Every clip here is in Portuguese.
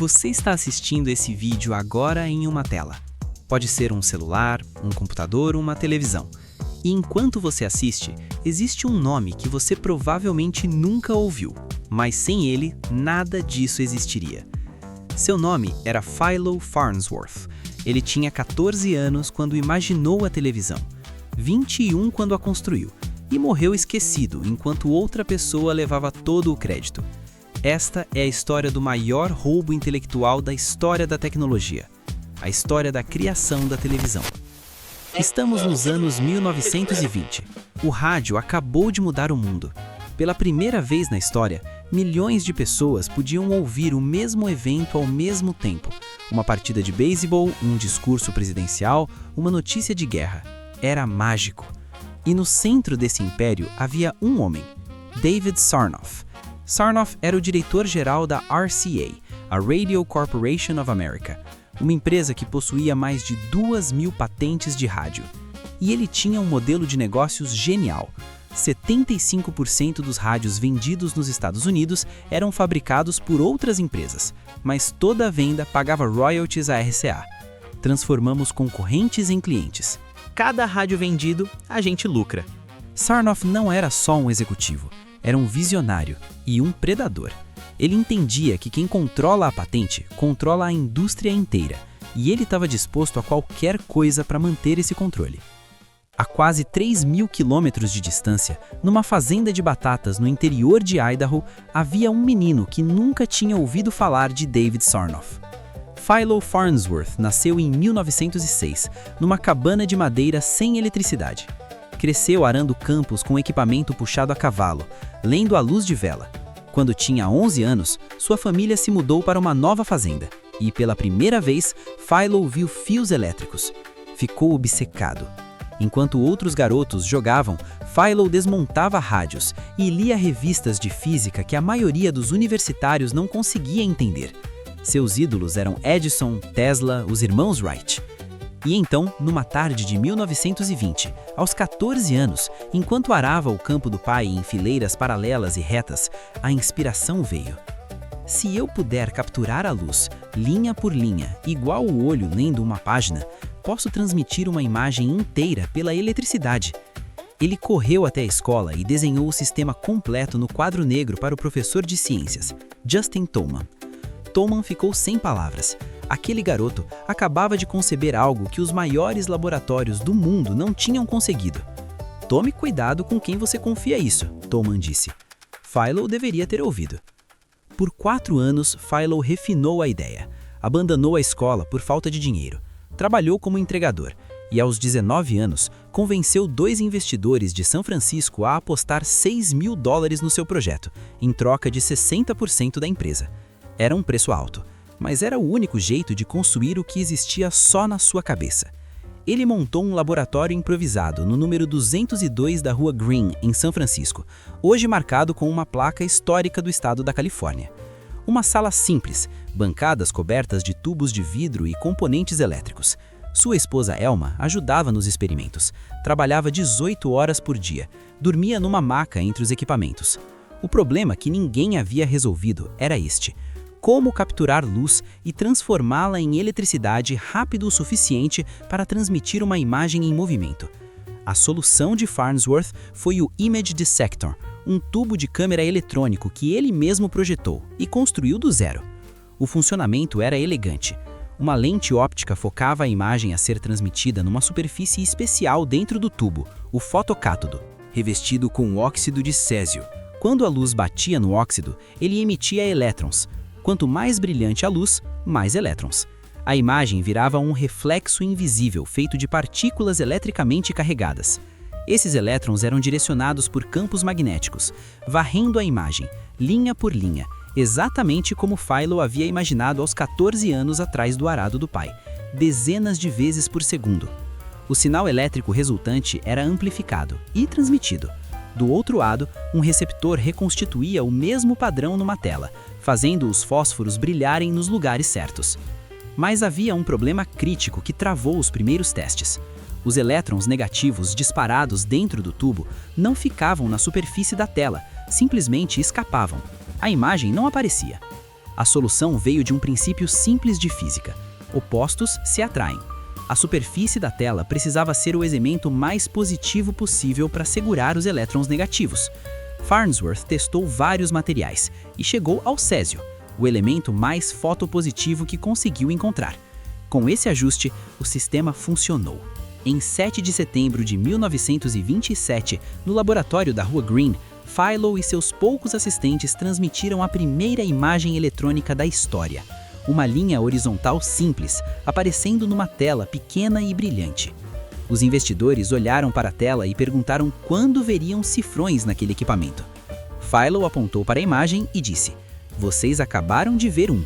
Você está assistindo esse vídeo agora em uma tela. Pode ser um celular, um computador ou uma televisão. E enquanto você assiste, existe um nome que você provavelmente nunca ouviu, mas sem ele, nada disso existiria. Seu nome era Philo Farnsworth. Ele tinha 14 anos quando imaginou a televisão, 21 quando a construiu, e morreu esquecido enquanto outra pessoa levava todo o crédito. Esta é a história do maior roubo intelectual da história da tecnologia, a história da criação da televisão. Estamos nos anos 1920. O rádio acabou de mudar o mundo. Pela primeira vez na história, milhões de pessoas podiam ouvir o mesmo evento ao mesmo tempo. Uma partida de beisebol, um discurso presidencial, uma notícia de guerra. Era mágico. E no centro desse império havia um homem, David Sarnoff. Sarnoff era o diretor-geral da RCA, a Radio Corporation of America, uma empresa que possuía mais de 2.000 patentes de rádio. E ele tinha um modelo de negócios genial. 75% dos rádios vendidos nos Estados Unidos eram fabricados por outras empresas, mas toda a venda pagava royalties à RCA. Transformamos concorrentes em clientes. Cada rádio vendido, a gente lucra. Sarnoff não era só um executivo, era um visionário e um predador. Ele entendia que quem controla a patente, controla a indústria inteira, e ele estava disposto a qualquer coisa para manter esse controle. A quase 3.000 quilômetros de distância, numa fazenda de batatas no interior de Idaho, havia um menino que nunca tinha ouvido falar de David Sarnoff. Philo Farnsworth nasceu em 1906, numa cabana de madeira sem eletricidade. Cresceu arando campos com equipamento puxado a cavalo, lendo à luz de vela. Quando tinha 11 anos, sua família se mudou para uma nova fazenda, e pela primeira vez, Philo viu fios elétricos. Ficou obcecado. Enquanto outros garotos jogavam, Philo desmontava rádios e lia revistas de física que a maioria dos universitários não conseguia entender. Seus ídolos eram Edison, Tesla, os irmãos Wright. E então, numa tarde de 1920, aos 14 anos, enquanto arava o campo do pai em fileiras paralelas e retas, a inspiração veio. Se eu puder capturar a luz, linha por linha, igual o olho lendo uma página, posso transmitir uma imagem inteira pela eletricidade. Ele correu até a escola e desenhou o sistema completo no quadro negro para o professor de ciências, Justin Tolman. Tolman ficou sem palavras. Aquele garoto acabava de conceber algo que os maiores laboratórios do mundo não tinham conseguido. Tome cuidado com quem você confia isso, Tolman disse. Philo deveria ter ouvido. Por 4 anos, Philo refinou a ideia. Abandonou a escola por falta de dinheiro. Trabalhou como entregador e, aos 19 anos, convenceu 2 investidores de São Francisco a apostar $6.000 no seu projeto, em troca de 60% da empresa. Era um preço alto, mas era o único jeito de construir o que existia só na sua cabeça. Ele montou um laboratório improvisado no número 202 da Rua Green, em São Francisco, hoje marcado com uma placa histórica do estado da Califórnia. Uma sala simples, bancadas cobertas de tubos de vidro e componentes elétricos. Sua esposa Elma ajudava nos experimentos, trabalhava 18 horas por dia, dormia numa maca entre os equipamentos. O problema que ninguém havia resolvido era este: como capturar luz e transformá-la em eletricidade rápido o suficiente para transmitir uma imagem em movimento. A solução de Farnsworth foi o Image Dissector, um tubo de câmera eletrônico que ele mesmo projetou e construiu do zero. O funcionamento era elegante. Uma lente óptica focava a imagem a ser transmitida numa superfície especial dentro do tubo, o fotocátodo, revestido com óxido de césio. Quando a luz batia no óxido, ele emitia elétrons. Quanto mais brilhante a luz, mais elétrons. A imagem virava um reflexo invisível feito de partículas eletricamente carregadas. Esses elétrons eram direcionados por campos magnéticos, varrendo a imagem, linha por linha, exatamente como Philo havia imaginado aos 14 anos atrás do arado do pai, dezenas de vezes por segundo. O sinal elétrico resultante era amplificado e transmitido. Do outro lado, um receptor reconstituía o mesmo padrão numa tela, fazendo os fósforos brilharem nos lugares certos. Mas havia um problema crítico que travou os primeiros testes. Os elétrons negativos disparados dentro do tubo não ficavam na superfície da tela, simplesmente escapavam. A imagem não aparecia. A solução veio de um princípio simples de física: opostos se atraem. A superfície da tela precisava ser o elemento mais positivo possível para segurar os elétrons negativos. Farnsworth testou vários materiais e chegou ao césio, o elemento mais fotopositivo que conseguiu encontrar. Com esse ajuste, o sistema funcionou. Em 7 de setembro de 1927, no laboratório da Rua Green, Philo e seus poucos assistentes transmitiram a primeira imagem eletrônica da história. Uma linha horizontal simples, aparecendo numa tela pequena e brilhante. Os investidores olharam para a tela e perguntaram quando veriam cifrões naquele equipamento. Philo apontou para a imagem e disse: "Vocês acabaram de ver um."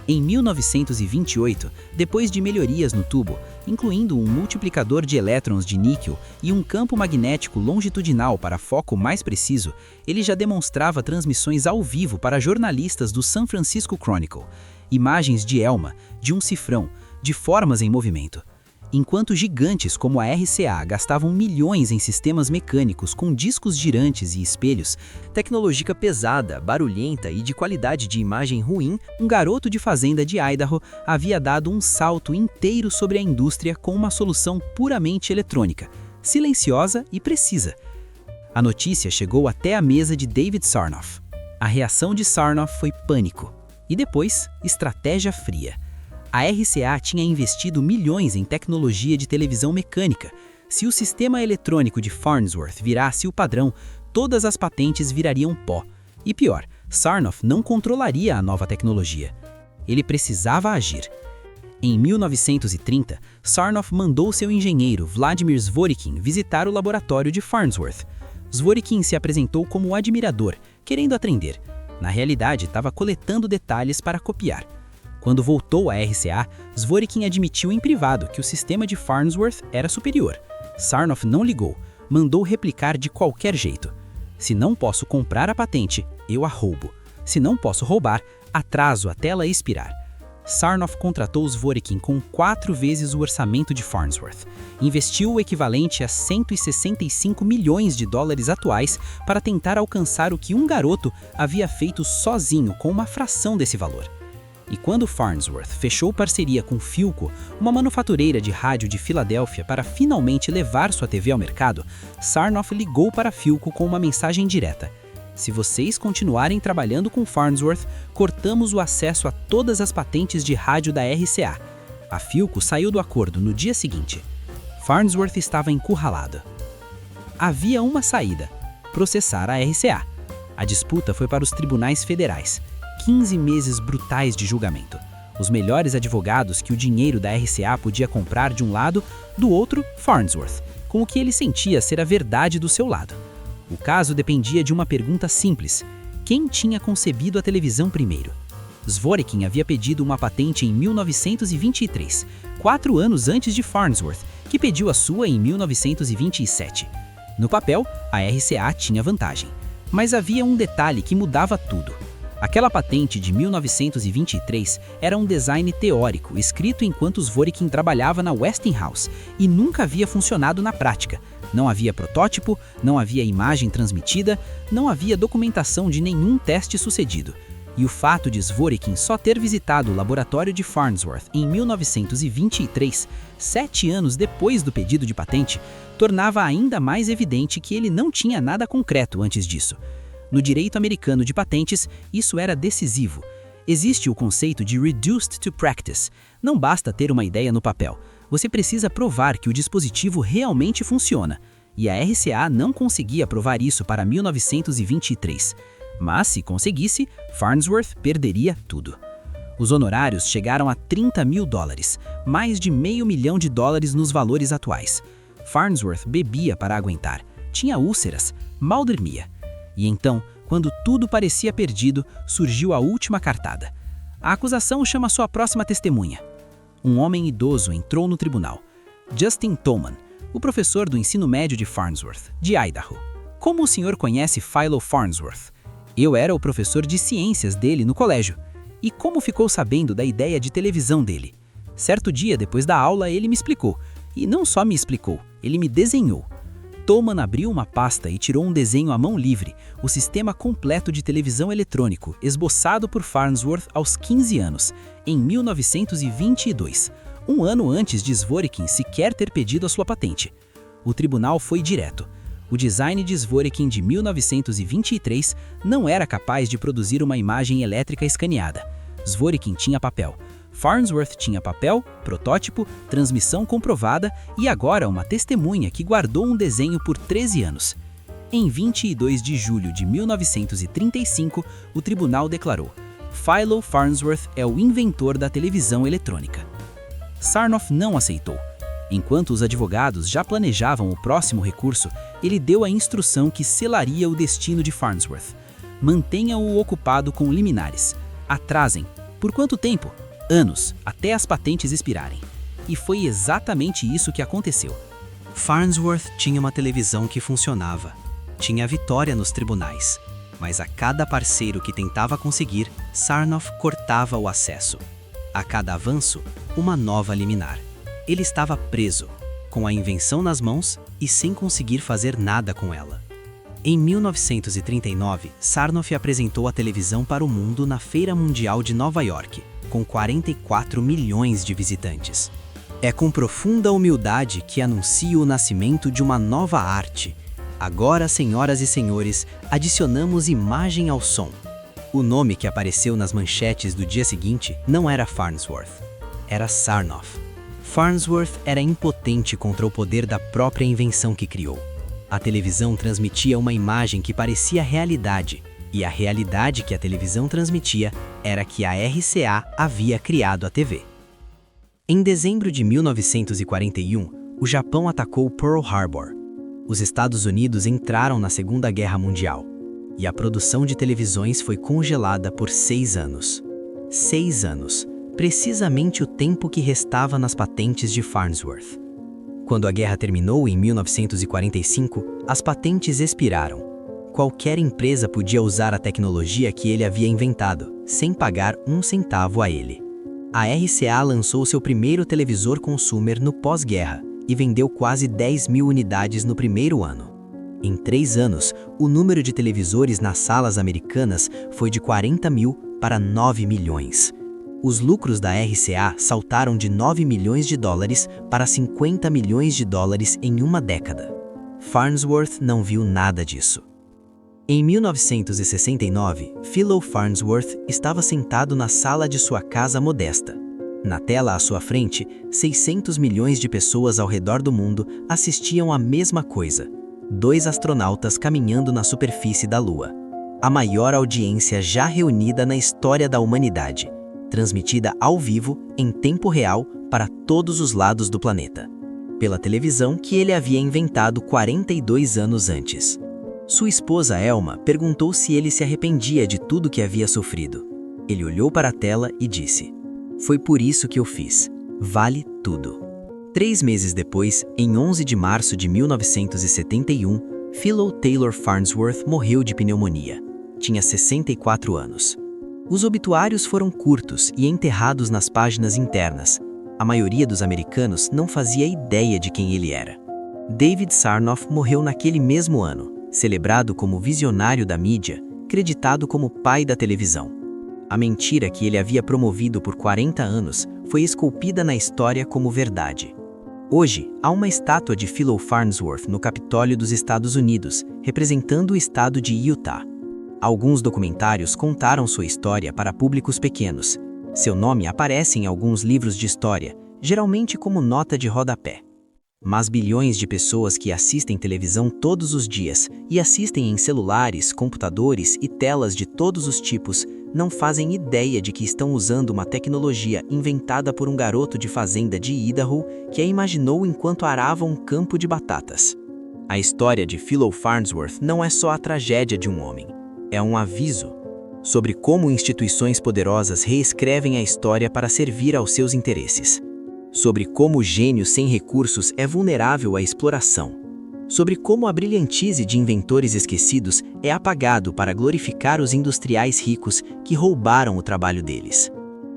Em 1928, depois de melhorias no tubo, incluindo um multiplicador de elétrons de níquel e um campo magnético longitudinal para foco mais preciso, ele já demonstrava transmissões ao vivo para jornalistas do San Francisco Chronicle, imagens de Elma, de um cifrão, de formas em movimento. Enquanto gigantes como a RCA gastavam milhões em sistemas mecânicos com discos girantes e espelhos, tecnologia pesada, barulhenta e de qualidade de imagem ruim, um garoto de fazenda de Idaho havia dado um salto inteiro sobre a indústria com uma solução puramente eletrônica, silenciosa e precisa. A notícia chegou até a mesa de David Sarnoff. A reação de Sarnoff foi pânico. E depois, estratégia fria. A RCA tinha investido milhões em tecnologia de televisão mecânica. Se o sistema eletrônico de Farnsworth virasse o padrão, todas as patentes virariam pó. E pior, Sarnoff não controlaria a nova tecnologia. Ele precisava agir. Em 1930, Sarnoff mandou seu engenheiro Vladimir Zworykin visitar o laboratório de Farnsworth. Zworykin se apresentou como admirador, querendo aprender. Na realidade, estava coletando detalhes para copiar. Quando voltou à RCA, Zworykin admitiu em privado que o sistema de Farnsworth era superior. Sarnoff não ligou, mandou replicar de qualquer jeito. Se não posso comprar a patente, eu a roubo. Se não posso roubar, atraso até ela expirar. Sarnoff contratou Zworykin com 4 vezes o orçamento de Farnsworth. Investiu o equivalente a 165 milhões de dólares atuais para tentar alcançar o que um garoto havia feito sozinho com uma fração desse valor. E quando Farnsworth fechou parceria com Philco, uma manufatureira de rádio de Filadélfia, para finalmente levar sua TV ao mercado, Sarnoff ligou para Philco com uma mensagem direta: "Se vocês continuarem trabalhando com Farnsworth, cortamos o acesso a todas as patentes de rádio da RCA." A Philco saiu do acordo no dia seguinte. Farnsworth estava encurralado. Havia uma saída: processar a RCA. A disputa foi para os tribunais federais. 15 meses brutais de julgamento. Os melhores advogados que o dinheiro da RCA podia comprar de um lado, do outro, Farnsworth, com o que ele sentia ser a verdade do seu lado. O caso dependia de uma pergunta simples: quem tinha concebido a televisão primeiro? Zworykin havia pedido uma patente em 1923, 4 anos antes de Farnsworth, que pediu a sua em 1927. No papel, a RCA tinha vantagem. Mas havia um detalhe que mudava tudo. Aquela patente de 1923 era um design teórico, escrito enquanto Zworykin trabalhava na Westinghouse, e nunca havia funcionado na prática. Não havia protótipo, não havia imagem transmitida, não havia documentação de nenhum teste sucedido. E o fato de Zworykin só ter visitado o laboratório de Farnsworth em 1923, 7 anos depois do pedido de patente, tornava ainda mais evidente que ele não tinha nada concreto antes disso. No direito americano de patentes, isso era decisivo. Existe o conceito de reduced to practice. Não basta ter uma ideia no papel. Você precisa provar que o dispositivo realmente funciona. E a RCA não conseguia provar isso para 1923. Mas, se conseguisse, Farnsworth perderia tudo. Os honorários chegaram a $30 mil, mais de $500 mil nos valores atuais. Farnsworth bebia para aguentar, tinha úlceras, mal dormia. E então, quando tudo parecia perdido, surgiu a última cartada. A acusação chama sua próxima testemunha. Um homem idoso entrou no tribunal. Justin Tolman, o professor do ensino médio de Farnsworth, de Idaho. Como o senhor conhece Philo Farnsworth? Eu era o professor de ciências dele no colégio. E como ficou sabendo da ideia de televisão dele? Certo dia, depois da aula, ele me explicou. E não só me explicou, ele me desenhou. Tolman abriu uma pasta e tirou um desenho à mão livre, o sistema completo de televisão eletrônico, esboçado por Farnsworth aos 15 anos, em 1922, um ano antes de Zworykin sequer ter pedido a sua patente. O tribunal foi direto. O design de Zworykin de 1923 não era capaz de produzir uma imagem elétrica escaneada. Zworykin tinha papel. Farnsworth tinha papel, protótipo, transmissão comprovada e agora uma testemunha que guardou um desenho por 13 anos. Em 22 de julho de 1935, o tribunal declarou: Philo Farnsworth é o inventor da televisão eletrônica. Sarnoff não aceitou. Enquanto os advogados já planejavam o próximo recurso, ele deu a instrução que selaria o destino de Farnsworth. Mantenham-o ocupado com liminares. Atrasem. Por quanto tempo? Anos, até as patentes expirarem. E foi exatamente isso que aconteceu. Farnsworth tinha uma televisão que funcionava. Tinha vitória nos tribunais. Mas a cada parceiro que tentava conseguir, Sarnoff cortava o acesso. A cada avanço, uma nova liminar. Ele estava preso, com a invenção nas mãos e sem conseguir fazer nada com ela. Em 1939, Sarnoff apresentou a televisão para o mundo na Feira Mundial de Nova York, com 44 milhões de visitantes. É com profunda humildade que anuncio o nascimento de uma nova arte. Agora, senhoras e senhores, adicionamos imagem ao som. O nome que apareceu nas manchetes do dia seguinte não era Farnsworth, era Sarnoff. Farnsworth era impotente contra o poder da própria invenção que criou. A televisão transmitia uma imagem que parecia realidade, e a realidade que a televisão transmitia era que a RCA havia criado a TV. Em dezembro de 1941, o Japão atacou Pearl Harbor. Os Estados Unidos entraram na Segunda Guerra Mundial, e a produção de televisões foi congelada por 6 anos. 6 anos, precisamente o tempo que restava nas patentes de Farnsworth. Quando a guerra terminou em 1945, as patentes expiraram. Qualquer empresa podia usar a tecnologia que ele havia inventado, sem pagar um centavo a ele. A RCA lançou seu primeiro televisor consumer no pós-guerra e vendeu quase 10 mil unidades no primeiro ano. Em 3 anos, o número de televisores nas salas americanas foi de 40 mil para 9 milhões. Os lucros da RCA saltaram de 9 milhões de dólares para 50 milhões de dólares em uma década. Farnsworth não viu nada disso. Em 1969, Philo Farnsworth estava sentado na sala de sua casa modesta. Na tela à sua frente, 600 milhões de pessoas ao redor do mundo assistiam à mesma coisa: 2 astronautas caminhando na superfície da Lua. A maior audiência já reunida na história da humanidade, transmitida ao vivo, em tempo real, para todos os lados do planeta, pela televisão que ele havia inventado 42 anos antes. Sua esposa Elma perguntou se ele se arrependia de tudo que havia sofrido. Ele olhou para a tela e disse: "Foi por isso que eu fiz. Vale tudo." 3 meses depois, em 11 de março de 1971, Philo Taylor Farnsworth morreu de pneumonia. Tinha 64 anos. Os obituários foram curtos e enterrados nas páginas internas. A maioria dos americanos não fazia ideia de quem ele era. David Sarnoff morreu naquele mesmo ano, celebrado como visionário da mídia, creditado como pai da televisão. A mentira que ele havia promovido por 40 anos foi esculpida na história como verdade. Hoje, há uma estátua de Philo Farnsworth no Capitólio dos Estados Unidos, representando o estado de Utah. Alguns documentários contaram sua história para públicos pequenos. Seu nome aparece em alguns livros de história, geralmente como nota de rodapé. Mas bilhões de pessoas que assistem televisão todos os dias e assistem em celulares, computadores e telas de todos os tipos não fazem ideia de que estão usando uma tecnologia inventada por um garoto de fazenda de Idaho que a imaginou enquanto arava um campo de batatas. A história de Philo Farnsworth não é só a tragédia de um homem, é um aviso sobre como instituições poderosas reescrevem a história para servir aos seus interesses. Sobre como o gênio sem recursos é vulnerável à exploração. Sobre como a brilhantice de inventores esquecidos é apagado para glorificar os industriais ricos que roubaram o trabalho deles.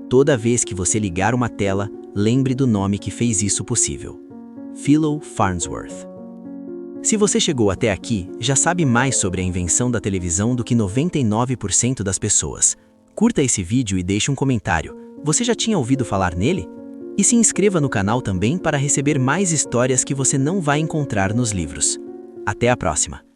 Toda vez que você ligar uma tela, lembre do nome que fez isso possível: Philo Farnsworth. Se você chegou até aqui, já sabe mais sobre a invenção da televisão do que 99% das pessoas. Curta esse vídeo e deixe um comentário. Você já tinha ouvido falar nele? E se inscreva no canal também para receber mais histórias que você não vai encontrar nos livros. Até a próxima!